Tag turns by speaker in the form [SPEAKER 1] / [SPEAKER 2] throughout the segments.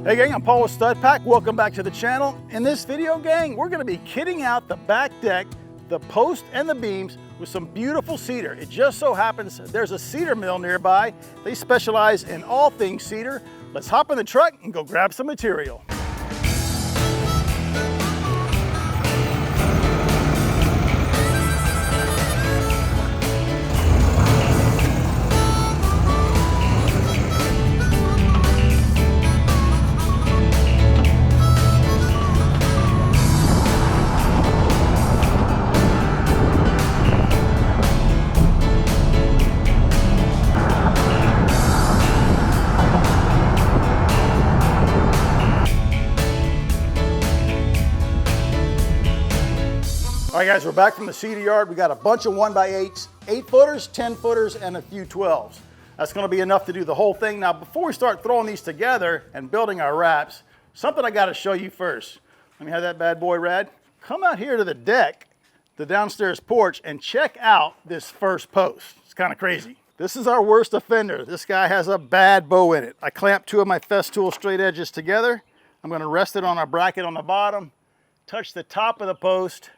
[SPEAKER 1] Hey gang, I'm Paul with Stud Pack. Welcome back to the channel. In this video, gang, we're gonna be kitting out the back deck, the post and the beams with some beautiful cedar. It just so happens there's a cedar mill nearby. They specialize in all things cedar. Let's hop in the truck and go grab some material. All right guys, we're back from the cedar yard. We got a bunch of 1x8s, 8-footers, 10-footers, and a few 12s. That's gonna be enough to do the whole thing. Now, before we start throwing these together and building our wraps, something I gotta show you first. Let me have that bad boy, Rad. Come out here to the deck, the downstairs porch, and check out this first post. It's kind of crazy. This is our worst offender. This guy has a bad bow in it. I clamped two of my Festool straight edges together. I'm gonna rest it on a bracket on the bottom, touch the top of the post.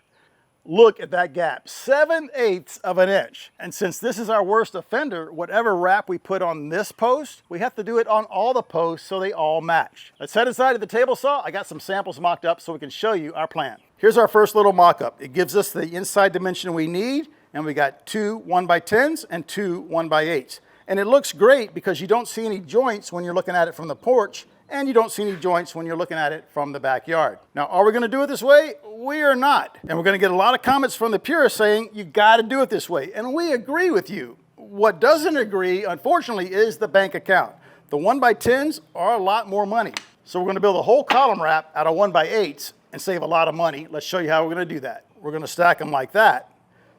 [SPEAKER 1] Look at that gap, 7/8 of an inch. And since this is our worst offender, whatever wrap we put on this post, we have to do it on all the posts so they all match. Let's head inside to the table saw. I got some samples mocked up so we can show you our plan. Here's our first little mock-up. It gives us the inside dimension we need, and we got two 1x10s and two 1x8s. And it looks great because you don't see any joints when you're looking at it from the porch, and you don't see any joints when you're looking at it from the backyard. Now, are we gonna do it this way? We are not. And we're gonna get a lot of comments from the purists saying, you gotta do it this way. And we agree with you. What doesn't agree, unfortunately, is the bank account. The 1x10s are a lot more money. So we're gonna build a whole column wrap out of 1x8s and save a lot of money. Let's show you how we're gonna do that. We're gonna stack them like that,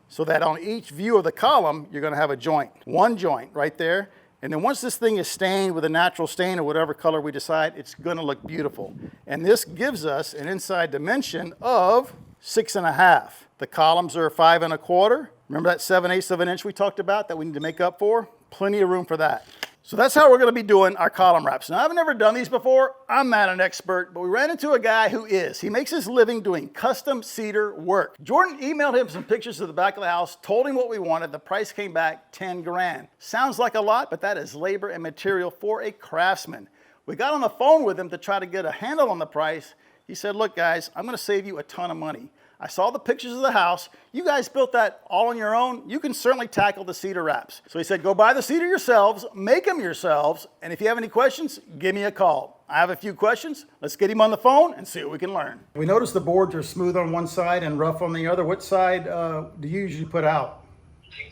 [SPEAKER 1] so that on each view of the column, you're gonna have a joint. One joint right there. And then once this thing is stained with a natural stain or whatever color we decide, it's gonna look beautiful. And this gives us an inside dimension of 6.5. The columns are 5 1/4. Remember that 7/8 of an inch we talked about that we need to make up for? Plenty of room for that. So that's how we're gonna be doing our column wraps. Now, I've never done these before. I'm not an expert, but we ran into a guy who is. He makes his living doing custom cedar work. Jordan emailed him some pictures of the back of the house, told him what we wanted. The price came back 10 grand. Sounds like a lot, but that is labor and material for a craftsman. We got on the phone with him to try to get a handle on the price. He said, look guys, I'm gonna save you a ton of money. I saw the pictures of the house. You guys built that all on your own. You can certainly tackle the cedar wraps. So he said, go buy the cedar yourselves, make them yourselves, and if you have any questions, give me a call. I have a few questions. Let's get him on the phone and see what we can learn. We noticed the boards are smooth on one side and rough on the other. What side do you usually put out?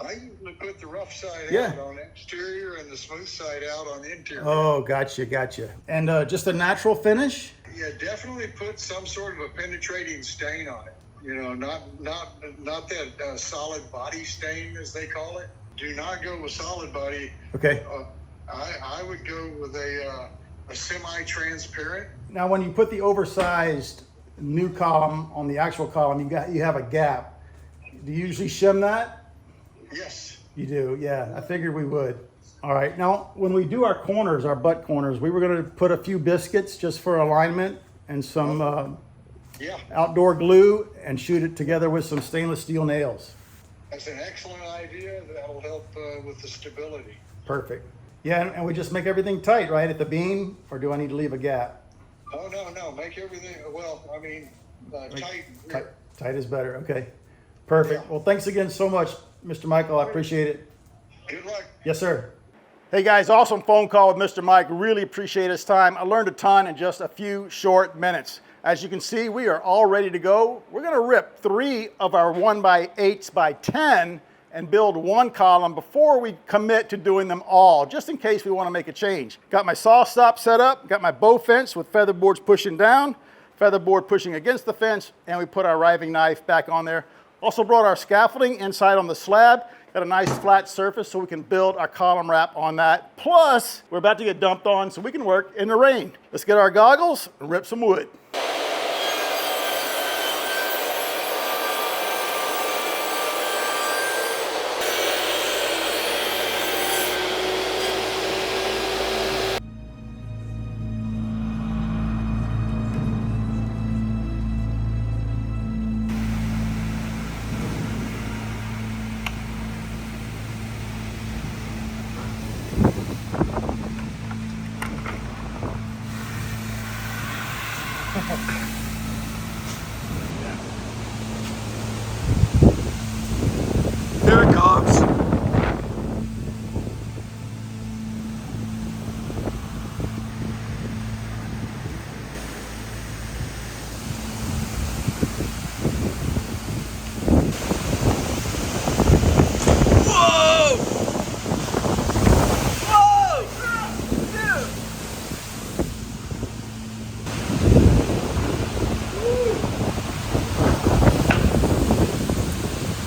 [SPEAKER 2] I usually put the rough side out on the exterior and the smooth side out on the interior.
[SPEAKER 1] Oh, gotcha. And just a natural finish?
[SPEAKER 2] Yeah, definitely put some sort of a penetrating stain on it. You know, not that solid body stain as they call it. Do not go with solid body. Okay. I would go with a semi-transparent.
[SPEAKER 1] Now, when you put the oversized new column on the actual column, you have a gap. Do you usually shim that?
[SPEAKER 2] Yes.
[SPEAKER 1] You do, yeah. I figured we would. All right. Now, when we do our corners, our butt corners, we were going to put a few biscuits just for alignment and some outdoor glue and shoot it together with some stainless steel nails.
[SPEAKER 2] That's an excellent idea. That'll help with the stability.
[SPEAKER 1] Perfect. Yeah, and we just make everything tight, right, at the beam, or do I need to leave a gap?
[SPEAKER 2] Oh, no. Make everything, tight.
[SPEAKER 1] Tight is better. Okay. Perfect. Yeah. Well, thanks again so much, Mr. Michael. I appreciate it.
[SPEAKER 2] Good luck.
[SPEAKER 1] Yes, sir. Hey guys, awesome phone call with Mr. Mike. Really appreciate his time. I learned a ton in just a few short minutes. As you can see, we are all ready to go. We're gonna rip 3 of our 1x8s by 10 and build one column before we commit to doing them all, just in case we wanna make a change. Got my saw stop set up, got my bow fence with feather boards pushing down, feather board pushing against the fence, and we put our riving knife back on there. Also brought our scaffolding inside on the slab. Got a nice flat surface so we can build our column wrap on that. Plus, we're about to get dumped on so we can work in the rain. Let's get our goggles and rip some wood.
[SPEAKER 3] Here it comes. Whoa! Whoa!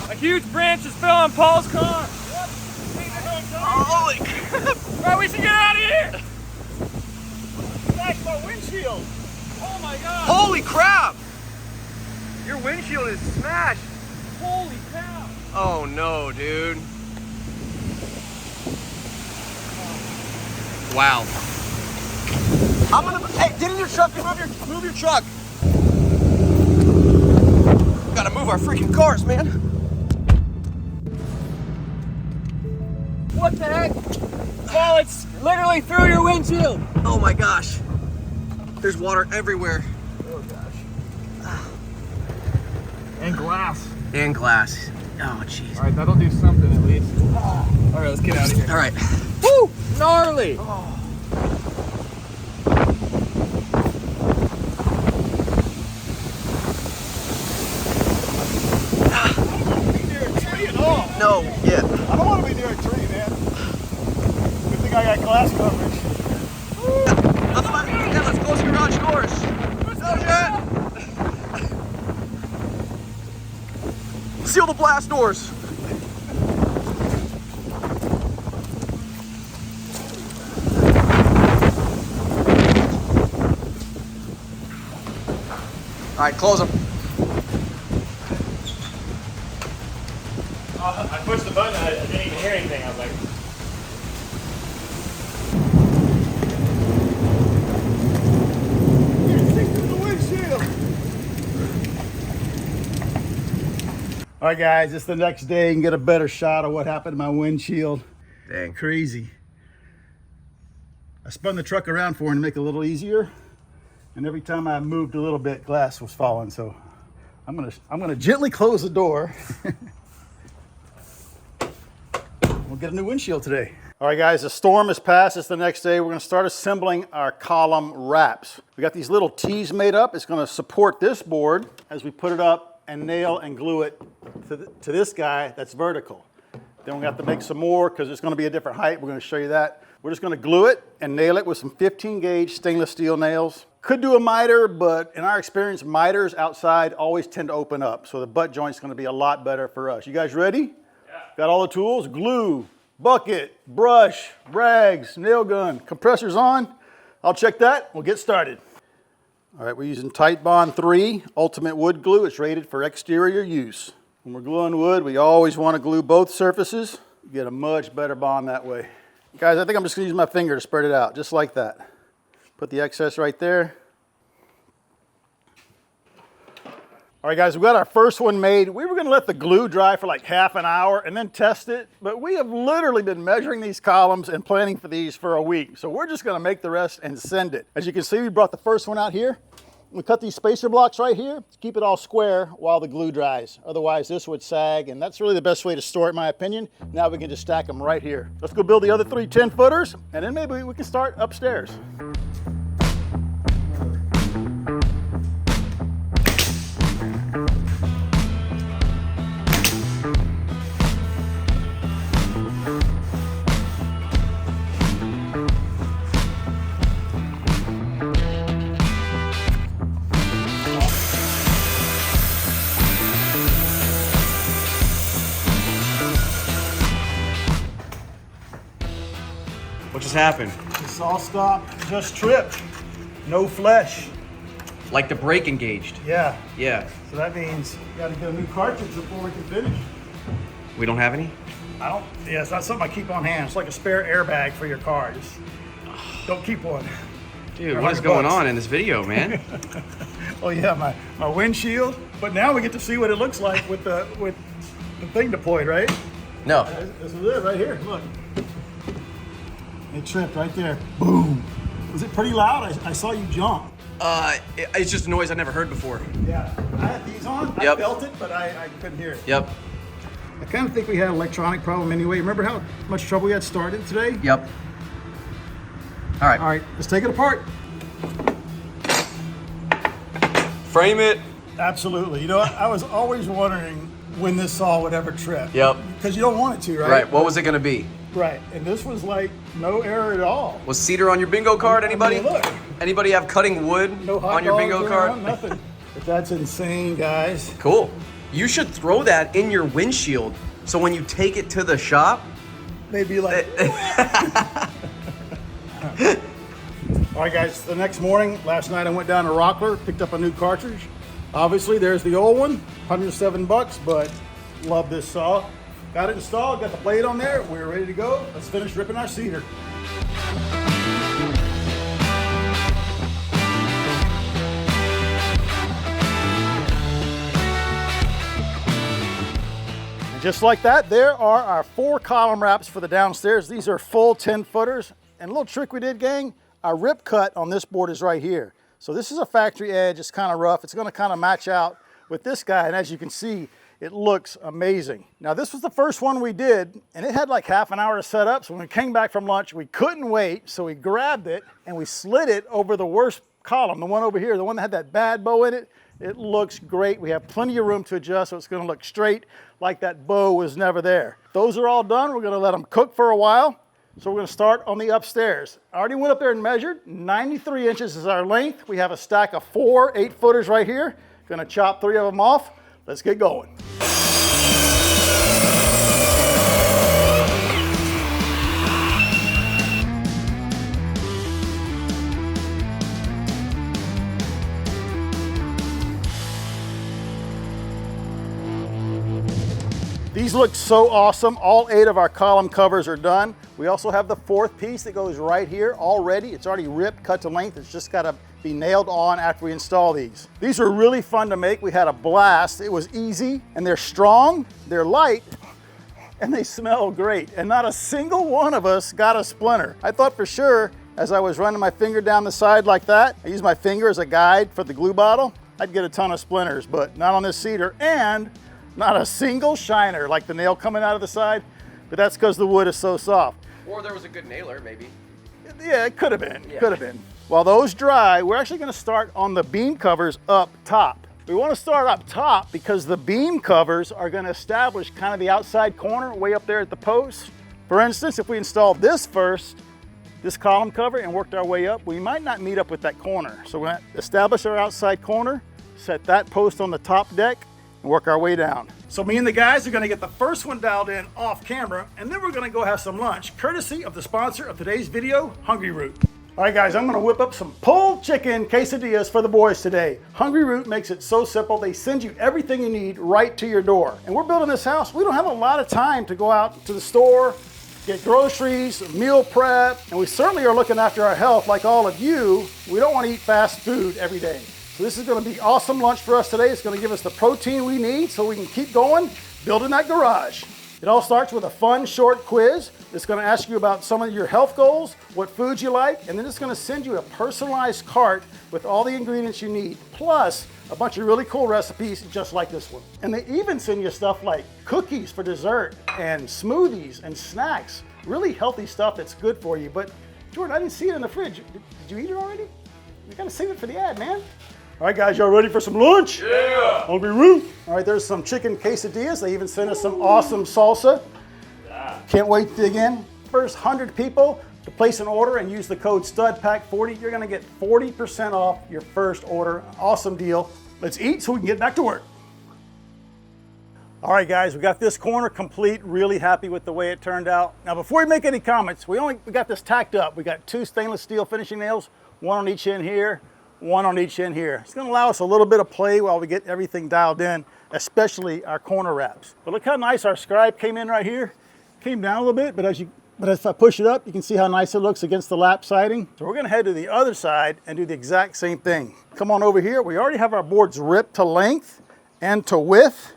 [SPEAKER 4] A huge branch just fell on Paul's car.
[SPEAKER 3] Holy crap!
[SPEAKER 4] Bro, we should get out of here. That's my windshield. Oh my god.
[SPEAKER 3] Holy crap! Your windshield is smashed.
[SPEAKER 4] Holy cow.
[SPEAKER 3] Oh no, dude. Wow. I'm gonna, hey, get in your truck and move your truck. Gotta move our freaking cars, man.
[SPEAKER 4] What the heck? Paul, it's literally through your windshield.
[SPEAKER 3] Oh my gosh. There's water everywhere.
[SPEAKER 4] Oh gosh. And glass.
[SPEAKER 3] And glass. Oh jeez.
[SPEAKER 4] All right, that'll do something at least. All right, let's get out of here.
[SPEAKER 3] All right.
[SPEAKER 4] Woo! Gnarly.
[SPEAKER 3] Oh. No, yeah.
[SPEAKER 1] I don't want to be near a tree, man. Good thing I got glass coverage.
[SPEAKER 3] Yeah, let's close your garage doors. Seal the blast doors. All right, close them.
[SPEAKER 4] I pushed the button, I didn't even hear anything. I was like,
[SPEAKER 1] All right, guys, it's the next day and get a better shot of what happened to my windshield.
[SPEAKER 3] Dang.
[SPEAKER 1] Crazy. I spun the truck around for him to make it a little easier, and every time I moved a little bit, glass was falling. So I'm gonna gently close the door. We'll get a new windshield today. All right, guys, the storm has passed. It's the next day. We're gonna start assembling our column wraps. We got these little T's made up. It's gonna support this board as we put it up and nail and glue it to this guy that's vertical. Then we have to make some more because it's gonna be a different height. We're gonna show you that. We're just gonna glue it and nail it with some 15 gauge stainless steel nails. Could do a miter, but in our experience, miters outside always tend to open up. So the butt joint's gonna be a lot better for us. You guys ready? Got all the tools, glue, bucket, brush, rags, nail gun, compressors on. I'll check that, we'll get started. All right, we're using Tite Bond 3 Ultimate Wood Glue. It's rated for exterior use. When we're gluing wood, we always want to glue both surfaces. You get a much better bond that way. Guys, I think I'm just gonna use my finger to spread it out, just like that. Put the excess right there. All right, guys, we got our first one made. We were gonna let the glue dry for like half an hour and then test it, but we have literally been measuring these columns and planning for these for a week. So we're just gonna make the rest and send it. As you can see, we brought the first one out here. We cut these spacer blocks right here to keep it all square while the glue dries. Otherwise, this would sag, and that's really the best way to store it, in my opinion. Now we can just stack them right here. Let's go build the other 3 10-footers, and then maybe we can start upstairs.
[SPEAKER 3] What just happened?
[SPEAKER 1] This all stopped, just tripped. No flesh.
[SPEAKER 3] Like the brake engaged.
[SPEAKER 1] Yeah,
[SPEAKER 3] Yeah.
[SPEAKER 1] so that means you gotta get a new cartridge before we can finish.
[SPEAKER 3] We don't have any?
[SPEAKER 1] Yeah, it's not something I keep on hand. It's like a spare airbag for your car. Just don't keep one.
[SPEAKER 3] Dude,
[SPEAKER 1] They're
[SPEAKER 3] what is
[SPEAKER 1] $100.
[SPEAKER 3] going on in this video, man?
[SPEAKER 1] Oh yeah, my windshield. But now we get to see what it looks like with the thing deployed, right?
[SPEAKER 3] No.
[SPEAKER 1] This is it right here, look. It tripped right there, boom. Was it pretty loud? I saw you jump.
[SPEAKER 3] It's just a noise I never heard before.
[SPEAKER 1] Yeah, I had these on. I felt it, but I couldn't hear it.
[SPEAKER 3] Yep.
[SPEAKER 1] I kind of think we had an electronic problem anyway. Remember how much trouble we had started today?
[SPEAKER 3] Yep. All right.
[SPEAKER 1] All right, let's take it apart.
[SPEAKER 3] Frame it.
[SPEAKER 1] Absolutely. You know, I was always wondering when this saw would ever trip.
[SPEAKER 3] Yep.
[SPEAKER 1] Because you don't want it to, right?
[SPEAKER 3] Right. What was it gonna be?
[SPEAKER 1] Right. And this was like no error at all.
[SPEAKER 3] Was Cedar on your bingo card? Anybody?
[SPEAKER 1] I mean, look.
[SPEAKER 3] Anybody have cutting wood
[SPEAKER 1] No hot
[SPEAKER 3] on your
[SPEAKER 1] dogs
[SPEAKER 3] bingo
[SPEAKER 1] going
[SPEAKER 3] card?
[SPEAKER 1] on, nothing. But that's insane, guys.
[SPEAKER 3] Cool. You should throw that in your windshield so when you take it to the shop,
[SPEAKER 1] They'd be like. All right, guys. The next morning, last night I went down to Rockler, picked up a new cartridge. Obviously, there's the old one, $107, but love this saw. Got it installed, got the blade on there. We're ready to go. Let's finish ripping our cedar. And just like that, there are our 4 column wraps for the downstairs. These are full 10 footers. And a little trick we did, gang, our rip cut on this board is right here. So this is a factory edge. It's kind of rough. It's going to kind of match out with this guy. And as you can see, it looks amazing. Now this was the first one we did, and it had like half an hour to set up. So when we came back from lunch, we couldn't wait. So we grabbed it and we slid it over the worst column, the one over here, the one that had that bad bow in it. It looks great. We have plenty of room to adjust, so it's going to look straight like that bow was never there. Those are all done. We're going to let them cook for a while. So we're going to start on the upstairs. I already went up there and measured. 93 inches is our length. We have a stack of 4 8-footers right here. Going to chop 3 of them off. Let's get going. These look so awesome. All 8 of our column covers are done. We also have the 4th piece that goes right here already. It's already ripped, cut to length. It's just got to be nailed on after we install these. These are really fun to make. We had a blast. It was easy, and they're strong, they're light, and they smell great. And not a single one of us got a splinter. I thought for sure, as I was running my finger down the side like that, I used my finger as a guide for the glue bottle, I'd get a ton of splinters, but not on this cedar, and not a single shiner, like the nail coming out of the side, but that's because the wood is so soft.
[SPEAKER 3] Or there was a good nailer, maybe.
[SPEAKER 1] Yeah, it could have been, could have been. While those dry, we're actually gonna start on the beam covers up top. We wanna start up top because the beam covers are gonna establish kind of the outside corner way up there at the post. For instance, if we installed this first, this column cover, and worked our way up, we might not meet up with that corner. So we're gonna establish our outside corner, set that post on the top deck, and work our way down. So me and the guys are gonna get the first one dialed in off camera, and then we're gonna go have some lunch, courtesy of the sponsor of today's video, Hungry Root. All right, guys, I'm gonna whip up some pulled chicken quesadillas for the boys today. Hungry Root makes it so simple. They send you everything you need right to your door. And we're building this house. We don't have a lot of time to go out to the store, get groceries, meal prep, and we certainly are looking after our health like all of you. We don't wanna eat fast food every day. So this is gonna be awesome lunch for us today. It's gonna give us the protein we need so we can keep going, building that garage. It all starts with a fun, short quiz. It's gonna ask you about some of your health goals, what foods you like, and then it's gonna send you a personalized cart with all the ingredients you need, plus a bunch of really cool recipes just like this one. And they even send you stuff like cookies for dessert and smoothies and snacks. Really healthy stuff that's good for you. But Jordan, I didn't see it in the fridge. Did you eat it already? We gotta save it for the ad, man. All right, guys, y'all ready for some lunch?
[SPEAKER 3] Yeah!
[SPEAKER 1] Hungry Root. All right, there's some chicken quesadillas. They even sent us some awesome salsa. Yeah. Can't wait to dig in. First 100 people to place an order and use the code STUDPACK40, you're gonna get 40% off your first order. Awesome deal. Let's eat so we can get back to work. All right, guys, we got this corner complete. Really happy with the way it turned out. Now, before we make any comments, we got this tacked up. We got 2 stainless steel finishing nails, 1 on each end here, 1 on each end here. It's gonna allow us a little bit of play while we get everything dialed in, especially our corner wraps. But look how nice our scribe came in right here. Came down a little bit, but if I push it up, you can see how nice it looks against the lap siding. So we're gonna head to the other side and do the exact same thing. Come on over here. We already have our boards ripped to length and to width.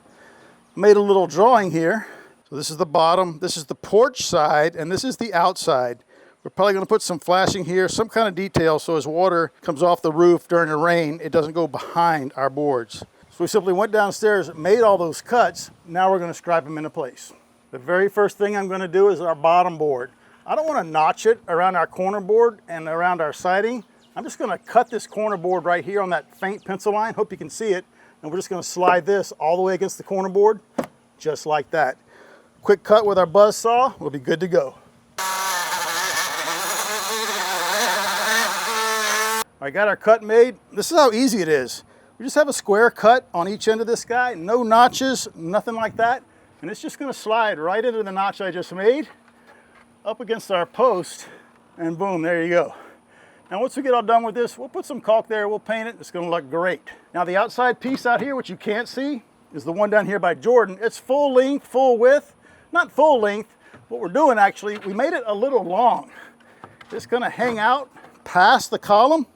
[SPEAKER 1] Made a little drawing here. So this is the bottom, this is the porch side, and this is the outside. We're probably going to put some flashing here, some kind of detail, so as water comes off the roof during the rain, it doesn't go behind our boards. So we simply went downstairs, made all those cuts. Now we're going to scribe them into place. The very first thing I'm going to do is our bottom board. I don't want to notch it around our corner board and around our siding. I'm just going to cut this corner board right here on that faint pencil line. Hope you can see it. And we're just going to slide this all the way against the corner board, just like that. Quick cut with our buzz saw, we'll be good to go. I got our cut made. This is how easy it is. We just have a square cut on each end of this guy, no notches, nothing like that. And it's just going to slide right into the notch I just made, up against our post, and boom, there you go. Now once we get all done with this, we'll put some caulk there, we'll paint it, it's going to look great. Now the outside piece out here, which you can't see, is the one down here by Jordan. It's full length, full width. Not full length. What we're doing actually, we made it a little long. It's going to hang out past the column.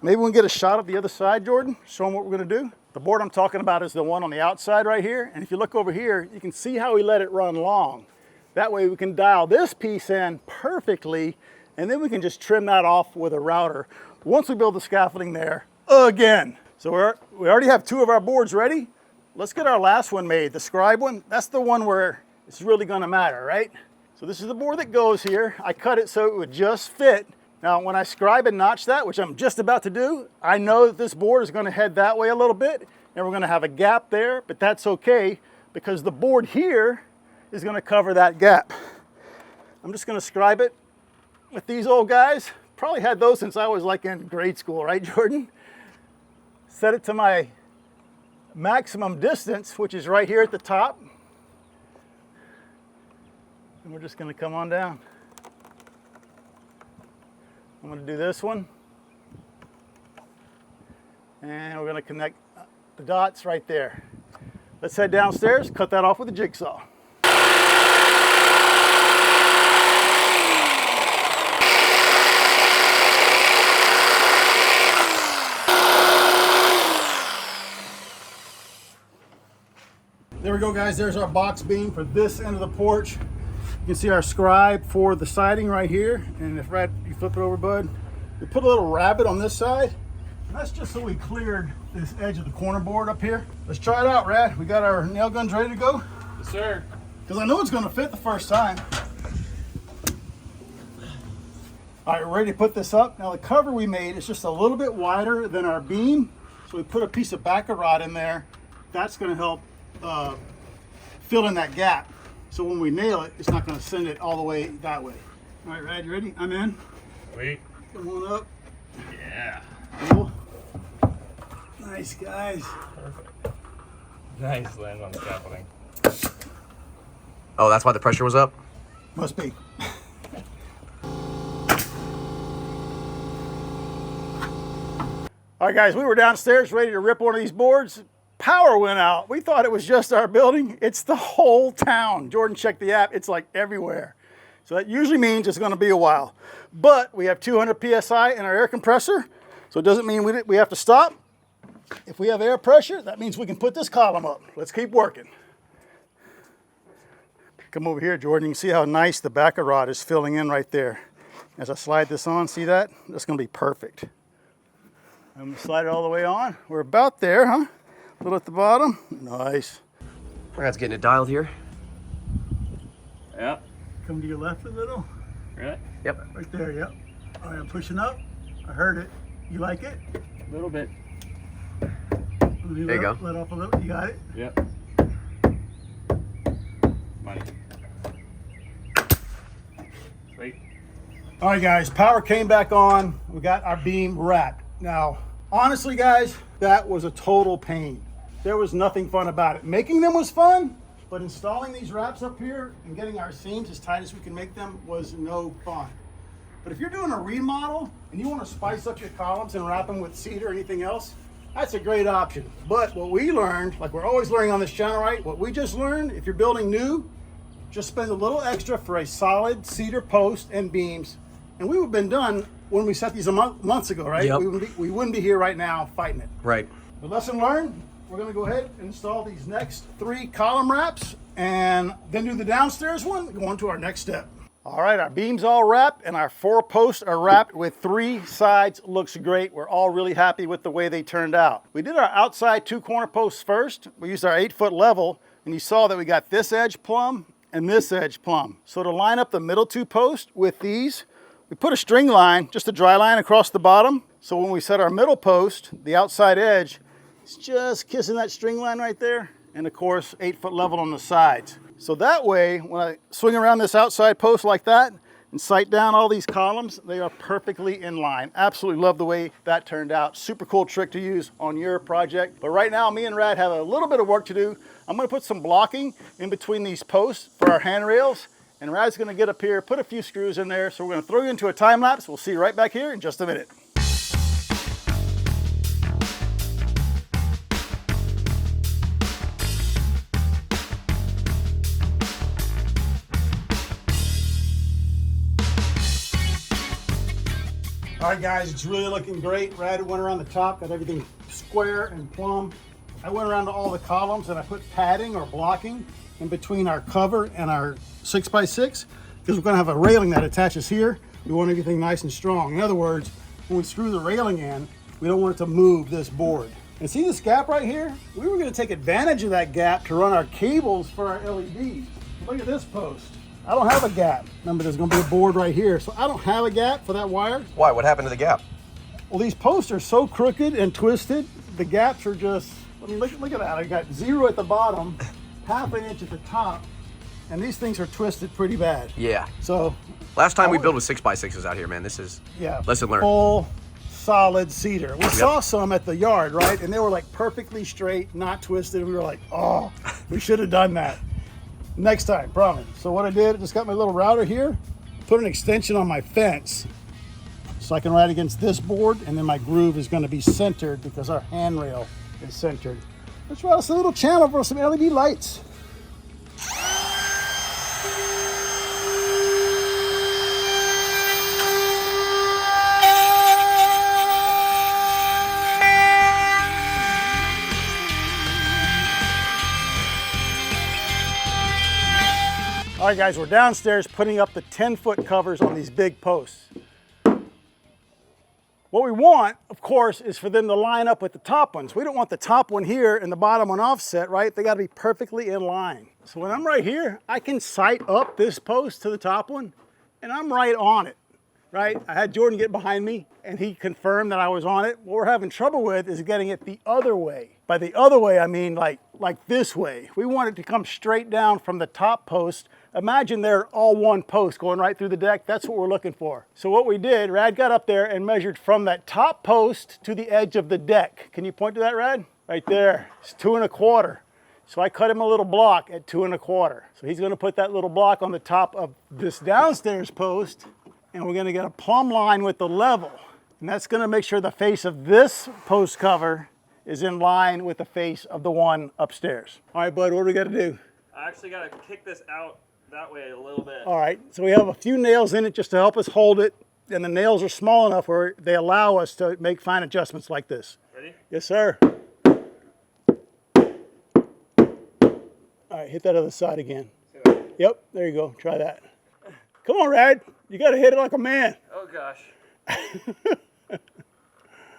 [SPEAKER 1] Maybe we can get a shot of the other side, Jordan, show them what we're going to do. The board I'm talking about is the one on the outside right here. And if you look over here, you can see how we let it run long. That way we can dial this piece in perfectly, and then we can just trim that off with a router once we build the scaffolding there again. So we already have 2 of our boards ready. Let's get our last one made, the scribe one. That's the one where it's really going to matter, right? So this is the board that goes here. I cut it so it would just fit. Now, when I scribe and notch that, which I'm just about to do, I know that this board is going to head that way a little bit, and we're going to have a gap there, but that's okay because the board here is going to cover that gap. I'm just going to scribe it with these old guys. Probably had those since I was like in grade school, right, Jordan? Set it to my maximum distance, which is right here at the top. And we're just going to come on down. I'm going to do this one. And we're going to connect the dots right there. Let's head downstairs, cut that off with a jigsaw. There we go, guys. There's our box beam for this end of the porch. You can see our scribe for the siding right here. And if Brad, you flip it over, bud, we put a little rabbet on this side. And that's just so we cleared this edge of the corner board up here. Let's try it out, Rad. We got our nail guns ready to go?
[SPEAKER 4] Yes, sir.
[SPEAKER 1] Because I know it's going to fit the first time. All right, we're ready to put this up. Now the cover we made is just a little bit wider than our beam. So we put a piece of backer rod in there. That's going to help fill in that gap. So when we nail it, it's not going to send it all the way that way. All right, Rad, you ready? I'm in.
[SPEAKER 4] Wait.
[SPEAKER 1] Come on up.
[SPEAKER 4] Yeah.
[SPEAKER 1] Cool. Nice, guys.
[SPEAKER 4] Perfect. Nice land on the scaffolding.
[SPEAKER 3] Oh, that's why the pressure was up?
[SPEAKER 1] Must be. All right, guys, we were downstairs ready to rip one of these boards. Power went out. We thought it was just our building. It's the whole town. Jordan checked the app. It's like everywhere. So that usually means it's going to be a while. But we have 200 PSI in our air compressor. So it doesn't mean we have to stop. If we have air pressure, that means we can put this column up. Let's keep working. Come over here, Jordan. You can see how nice the backer rod is filling in right there. As I slide this on, see that? That's going to be perfect. I'm going to slide it all the way on. We're about there, huh? A little at the bottom. Nice.
[SPEAKER 3] Brad's getting it dialed here.
[SPEAKER 4] Yep.
[SPEAKER 1] Come to your left a little.
[SPEAKER 4] Right?
[SPEAKER 3] Yep.
[SPEAKER 1] Right there, yep. All right, I'm pushing up. I heard it. You like it?
[SPEAKER 4] A little bit.
[SPEAKER 3] There you go.
[SPEAKER 1] Let off a little. You got it?
[SPEAKER 4] Yep. Money. Sweet.
[SPEAKER 1] All right, guys, power came back on. We got our beam wrapped. Now, honestly, guys, that was a total pain. There was nothing fun about it. Making them was fun, but installing these wraps up here and getting our seams as tight as we can make them was no fun. But if you're doing a remodel and you want to spice up your columns and wrap them with cedar or anything else, that's a great option. But what we learned, like we're always learning on this channel, right? What we just learned, if you're building new, just spend a little extra for a solid cedar post and beams. And we would have been done when we set these months ago, right?
[SPEAKER 3] Yep.
[SPEAKER 1] We wouldn't be here right now fighting it.
[SPEAKER 3] Right.
[SPEAKER 1] The lesson learned, we're gonna go ahead and install these next 3 column wraps and then do the downstairs one, go on to our next step. All right, our beam's all wrapped and our 4 posts are wrapped with 3 sides. Looks great. We're all really happy with the way they turned out. We did our outside 2 corner posts first. We used our 8-foot level, and you saw that we got this edge plumb and this edge plumb. So to line up the middle 2 posts with these, we put a string line, just a dry line across the bottom. So when we set our middle post, the outside edge, it's just kissing that string line right there. And of course, 8-foot level on the sides. So that way, when I swing around this outside post like that and sight down all these columns, they are perfectly in line. Absolutely love the way that turned out. Super cool trick to use on your project. But right now, me and Rad have a little bit of work to do. I'm gonna put some blocking in between these posts for our handrails, and Rad's gonna get up here, put a few screws in there. So we're gonna throw you into a time lapse. We'll see you right back here in just a minute. All right, guys, it's really looking great. Rad went around the top, got everything square and plumb. I went around to all the columns and I put padding or blocking in between our cover and our 6x6 because we're gonna have a railing that attaches here. We want everything nice and strong. In other words, when we screw the railing in, we don't want it to move this board. And see this gap right here? We were gonna take advantage of that gap to run our cables for our LEDs. Look at this post. I don't have a gap. Remember, there's gonna be a board right here. So I don't have a gap for that wire.
[SPEAKER 3] Why? What happened to the gap?
[SPEAKER 1] Well, these posts are so crooked and twisted. The gaps are just, I mean, look at that. I got 0 at the bottom, ½ an inch at the top, and these things are twisted pretty bad.
[SPEAKER 3] Yeah.
[SPEAKER 1] So.
[SPEAKER 3] Last time we built with 6x6s out here, man. This is lesson learned.
[SPEAKER 1] Full, solid cedar. We saw some at the yard, right? And they were like perfectly straight, not twisted. We were like, oh, we should have done that. Next time, promise. So what I did, I just got my little router here, put an extension on my fence so I can ride against this board, and then my groove is going to be centered because our handrail is centered. Let's route us a little channel for some LED lights. All right, guys, we're downstairs putting up the 10-foot covers on these big posts. What we want, of course, is for them to line up with the top ones. We don't want the top one here and the bottom one offset, right? They got to be perfectly in line. So when I'm right here, I can sight up this post to the top one, and I'm right on it, right? I had Jordan get behind me, and he confirmed that I was on it. What we're having trouble with is getting it the other way. By the other way, I mean like this way. We want it to come straight down from the top post. Imagine they're all one post going right through the deck. That's what we're looking for. So what we did, Rad got up there and measured from that top post to the edge of the deck. Can you point to that, Rad? Right there. It's 2 1/4. So I cut him a little block at 2 1/4. So he's gonna put that little block on the top of this downstairs post, and we're gonna get a plumb line with the level. And that's gonna make sure the face of this post cover is in line with the face of the one upstairs. All right, bud, what do we gotta do?
[SPEAKER 4] I actually got to kick this out that way a little bit.
[SPEAKER 1] All right, so we have a few nails in it just to help us hold it, and the nails are small enough where they allow us to make fine adjustments like this.
[SPEAKER 4] Ready?
[SPEAKER 1] Yes, sir. All right, hit that other side again. Yep, there you go, try that. Come on, Rad, you gotta hit it like a man.
[SPEAKER 4] Oh gosh.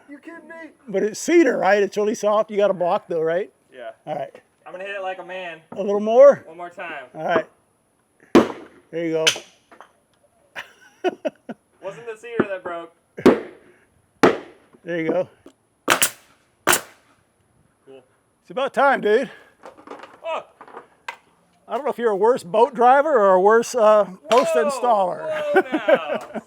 [SPEAKER 4] You kidding me?
[SPEAKER 1] But it's cedar, right? It's really soft. You got a block though, right?
[SPEAKER 4] Yeah.
[SPEAKER 1] All right.
[SPEAKER 4] I'm gonna hit it like a man.
[SPEAKER 1] A little more?
[SPEAKER 4] One more time.
[SPEAKER 1] All right. There you go.
[SPEAKER 4] Wasn't the cedar that broke.
[SPEAKER 1] There you go.
[SPEAKER 4] Cool.
[SPEAKER 1] It's about time, dude.
[SPEAKER 4] Oh!
[SPEAKER 1] I don't know if you're a worse boat driver or a worse post installer.
[SPEAKER 4] Whoa now.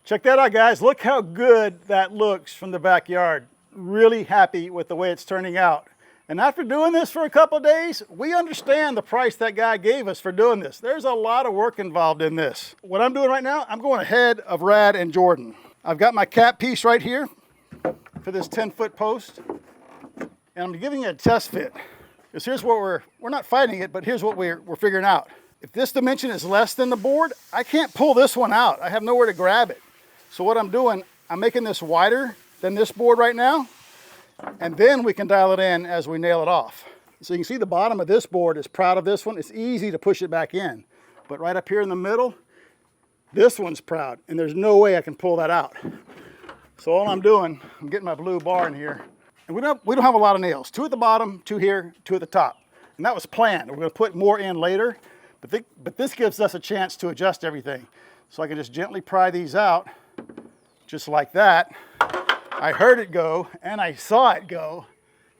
[SPEAKER 1] Check that out, guys. Look how good that looks from the backyard. Really happy with the way it's turning out. And after doing this for a couple of days, we understand the price that guy gave us for doing this. There's a lot of work involved in this. What I'm doing right now, I'm going ahead of Rad and Jordan. I've got my cap piece right here for this 10-foot post. And I'm giving it a test fit. Because here's what we're not fighting it, but here's what we're figuring out. If this dimension is less than the board, I can't pull this one out. I have nowhere to grab it. So what I'm doing, I'm making this wider than this board right now, and then we can dial it in as we nail it off. So you can see the bottom of this board is proud of this one. It's easy to push it back in. but right up here in the middle, this one's proud, and there's no way I can pull that out. So all I'm doing, I'm getting my blue bar in here, and we don't have a lot of nails. 2 at the bottom, 2 here, 2 at the top. And that was planned. We're gonna put more in later, but this gives us a chance to adjust everything. So I can just gently pry these out, just like that. I heard it go, and I saw it go.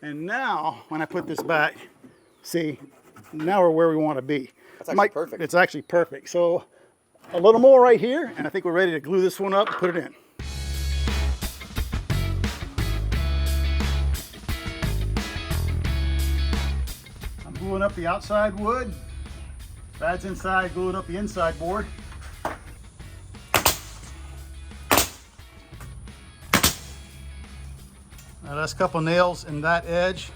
[SPEAKER 1] And now, when I put this back, see, now we're where we wanna be.
[SPEAKER 3] That's actually perfect.
[SPEAKER 1] It's actually perfect. So a little more right here, and I think we're ready to glue this one up and put it in. I'm gluing up the outside wood. Pads inside, gluing up the inside board. Last couple nails in that edge.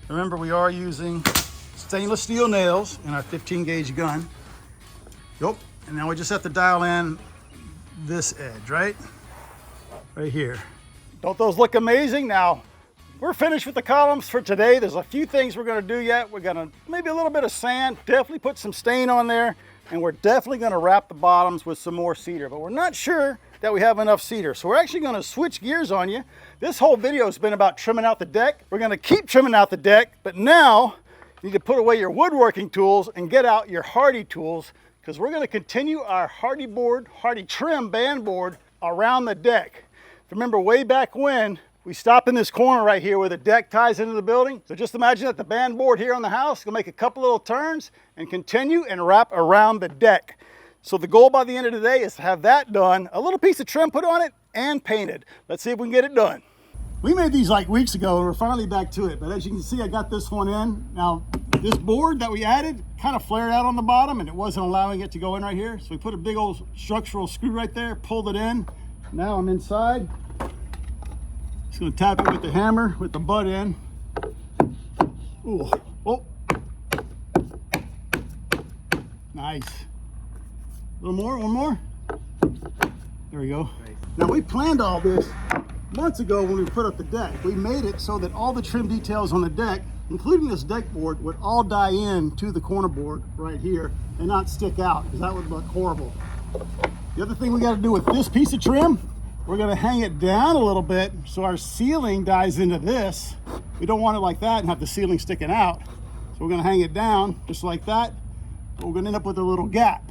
[SPEAKER 1] Remember, we are using stainless steel nails in our 15 gauge gun. Yep. And now we just have to dial in this edge, right? Right here. Don't those look amazing? Now, we're finished with the columns for today. There's a few things we're gonna do yet. We're gonna maybe a little bit of sand, definitely put some stain on there, and we're definitely gonna wrap the bottoms with some more cedar, but we're not sure that we have enough cedar. So we're actually gonna switch gears on you. This whole video has been about trimming out the deck. We're gonna keep trimming out the deck, but now you need to put away your woodworking tools and get out your Hardie tools, because we're gonna continue our Hardie board, Hardie trim band board around the deck. Remember way back when, we stopped in this corner right here where the deck ties into the building. So just imagine that the band board here on the house, gonna make a couple little turns and continue and wrap around the deck. So the goal by the end of the day is to have that done, a little piece of trim put on it, and painted. Let's see if we can get it done. We made these like weeks ago, and we're finally back to it. But as you can see, I got this one in. Now, this board that we added kind of flared out on the bottom, and it wasn't allowing it to go in right here. So we put a big old structural screw right there, pulled it in. Now I'm inside. Just gonna tap it with the hammer, with the butt in. Ooh, oh. Nice. A little more, one more. There we go. Nice. Now we planned all this months ago when we put up the deck. We made it so that all the trim details on the deck, including this deck board, would all die in to the corner board right here and not stick out, because that would look horrible. The other thing we got to do with this piece of trim, we're going to hang it down a little bit so our ceiling dies into this. We don't want it like that and have the ceiling sticking out. So we're going to hang it down just like that, but we're going to end up with a little gap.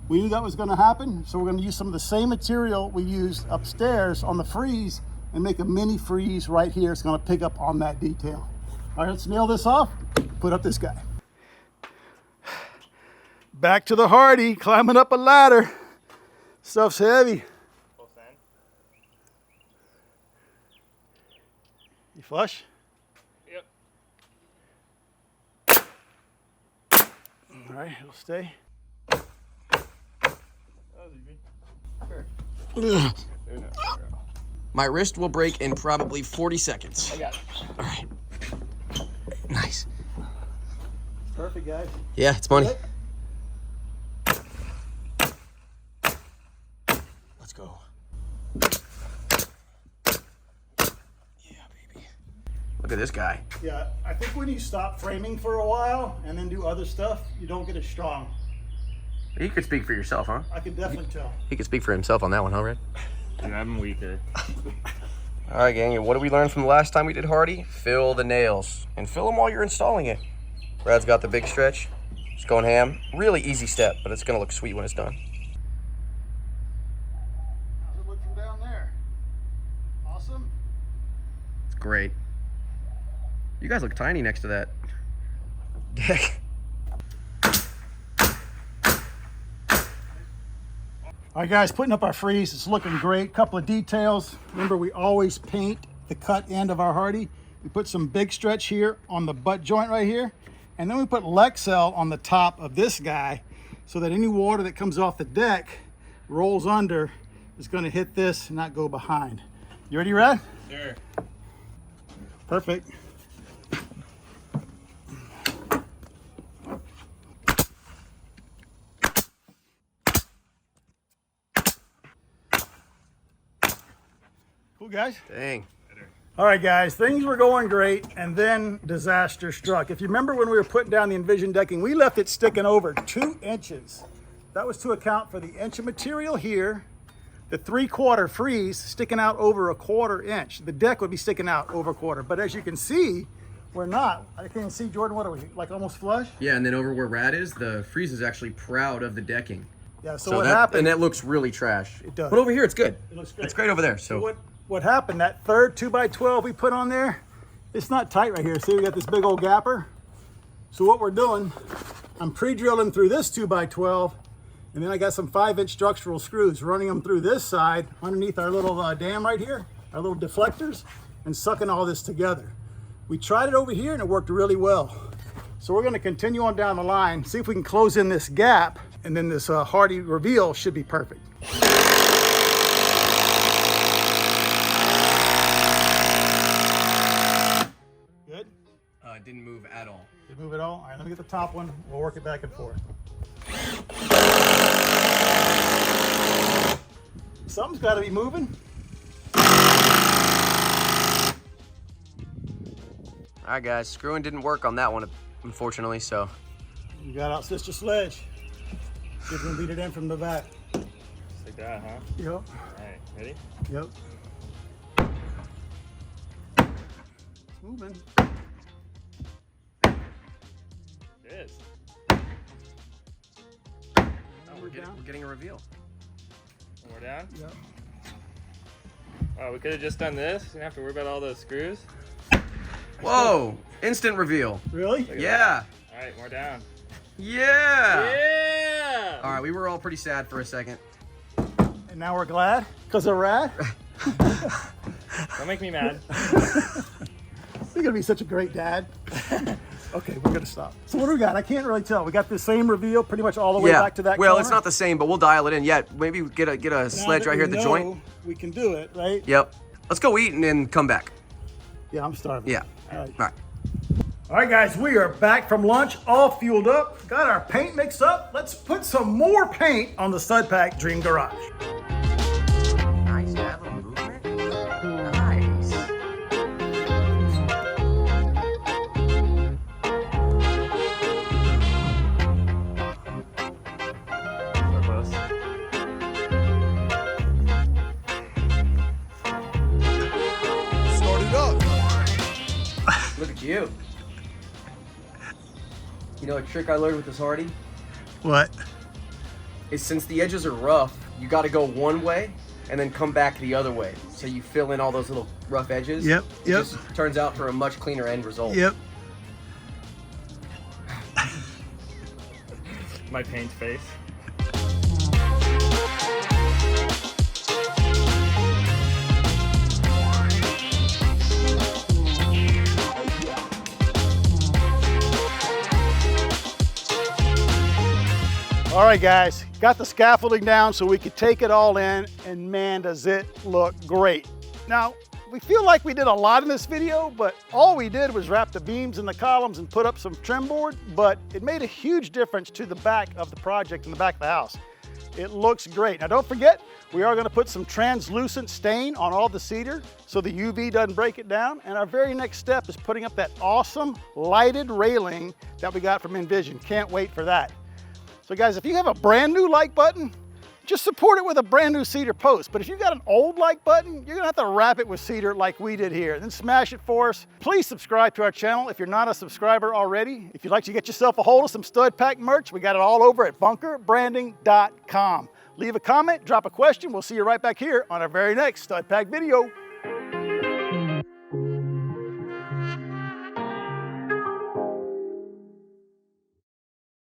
[SPEAKER 1] We knew that was going to happen, so we're going to use some of the same material we used upstairs on the frieze and make a mini frieze right here. It's going to pick up on that detail. All right, let's nail this off, put up this guy. Back to the Hardie, climbing up a ladder. Stuff's heavy. You flush?
[SPEAKER 4] Yep.
[SPEAKER 1] All right, it'll stay.
[SPEAKER 3] My wrist will break in probably 40 seconds.
[SPEAKER 1] I got it.
[SPEAKER 3] All right. Nice.
[SPEAKER 1] Perfect, guys.
[SPEAKER 3] Yeah, it's money. Let's go. Yeah, baby. Look at this guy.
[SPEAKER 1] Yeah, I think when you stop framing for a while and then do other stuff, you don't get as strong.
[SPEAKER 3] You could speak for yourself, huh?
[SPEAKER 1] I can definitely tell.
[SPEAKER 3] He could speak for himself on that one, huh, Red?
[SPEAKER 4] Dude, I'm weaker.
[SPEAKER 3] All right, gang, what did we learn from the last time we did Hardie? Fill the nails, and fill them while you're installing it. Brad's got the big stretch. Just going ham. Really easy step, but it's gonna look sweet when it's done.
[SPEAKER 1] How's it look from down there? Awesome.
[SPEAKER 3] It's great. You guys look tiny next to that deck.
[SPEAKER 1] All right, guys, putting up our frieze. It's looking great. Couple of details. Remember, we always paint the cut end of our Hardie. We put some big stretch here on the butt joint right here. And then we put Lexel on the top of this guy so that any water that comes off the deck rolls under is going to hit this and not go behind. You ready, Red?
[SPEAKER 4] Sure.
[SPEAKER 1] Perfect. Cool, guys.
[SPEAKER 3] Dang.
[SPEAKER 1] All right, guys, things were going great, and then disaster struck. If you remember when we were putting down the Envision decking, we left it sticking over 2 inches. That was to account for the inch of material here, the 3/4 freeze sticking out over a 1/4 inch. The deck would be sticking out over a 1/4, but as you can see, we're not. I can't see, Jordan, what are we, like almost flush?
[SPEAKER 3] Yeah, and then over where Rad is, the freeze is actually proud of the decking.
[SPEAKER 1] Yeah, so what happened?
[SPEAKER 3] And that looks really trash.
[SPEAKER 1] It does.
[SPEAKER 3] But over here, it's good.
[SPEAKER 1] It looks great.
[SPEAKER 3] It's great over there. So
[SPEAKER 1] what happened, that third 2x12 we put on there, it's not tight right here. See, we got this big old gapper. So what we're doing, I'm pre-drilling through this 2x12, and then I got some 5-inch structural screws, running them through this side underneath our little dam right here, our little deflectors, and sucking all this together. We tried it over here and it worked really well. So we're gonna continue on down the line, see if we can close in this gap, and then this Hardie reveal should be perfect. Good?
[SPEAKER 3] it didn't move at all.
[SPEAKER 1] Did it move at all? All right, let me get the top one. We'll work it back and forth. Something's got to be moving.
[SPEAKER 3] All right, guys, screwing didn't work on that one, unfortunately, so.
[SPEAKER 1] You got out Sister Sledge. See if we can beat it in from the back.
[SPEAKER 5] Just like that, huh?
[SPEAKER 1] Yep.
[SPEAKER 5] All right, ready?
[SPEAKER 1] Yep. It's moving.
[SPEAKER 5] It is.
[SPEAKER 3] Oh, we're getting a reveal.
[SPEAKER 5] One more down?
[SPEAKER 1] Yep.
[SPEAKER 5] Oh, we could have just done this. Didn't have to worry about all those screws.
[SPEAKER 3] Whoa! Instant reveal.
[SPEAKER 1] Really?
[SPEAKER 3] Yeah.
[SPEAKER 5] All right, more down.
[SPEAKER 3] Yeah.
[SPEAKER 5] Yeah!
[SPEAKER 3] All right, we were all pretty sad for a second.
[SPEAKER 1] And now we're glad? Because of Rad?
[SPEAKER 5] Don't make me mad.
[SPEAKER 1] You're gonna be such a great dad. Okay, we're gonna stop. So what do we got? I can't really tell. We got the same reveal pretty much all the way back to that
[SPEAKER 3] well,
[SPEAKER 1] corner.
[SPEAKER 3] it's not the same, but we'll dial it in. Yeah, maybe get a sledge right here at the joint.
[SPEAKER 1] We can do it, right?
[SPEAKER 3] Yep. Let's go eat and then come back.
[SPEAKER 1] Yeah, I'm starving.
[SPEAKER 3] Yeah.
[SPEAKER 1] All right.
[SPEAKER 3] All right.
[SPEAKER 1] All right, guys, we are back from lunch, all fueled up, got our paint mixed up. Let's put some more paint on the Stud Pack Dream Garage.
[SPEAKER 3] Nice to have a movement. Nice.
[SPEAKER 5] So close.
[SPEAKER 3] Start it up. Look at you. You know a trick I learned with this Hardie?
[SPEAKER 1] What?
[SPEAKER 3] Is since the edges are rough, you got to go one way and then come back the other way. So you fill in all those little rough edges.
[SPEAKER 1] Yep,
[SPEAKER 3] It just turns out for a much cleaner end result.
[SPEAKER 1] Yep.
[SPEAKER 5] My paint face.
[SPEAKER 1] All right, guys, got the scaffolding down so we could take it all in, and man, does it look great. Now, we feel like we did a lot in this video, but all we did was wrap the beams and the columns and put up some trim board, but it made a huge difference to the back of the project in the back of the house. It looks great. Now, don't forget, we are gonna put some translucent stain on all the cedar so the UV doesn't break it down, and our very next step is putting up that awesome lighted railing that we got from Envision. Can't wait for that. So guys, if you have a brand new like button, just support it with a brand new Cedar post. But if you've got an old like button, you're gonna have to wrap it with Cedar like we did here. Then smash it for us. Please subscribe to our channel if you're not a subscriber already. If you'd like to get yourself a hold of some Stud Pack merch, we got it all over at bunkerbranding.com. Leave a comment, drop a question. We'll see you right back here on our very next Stud Pack video.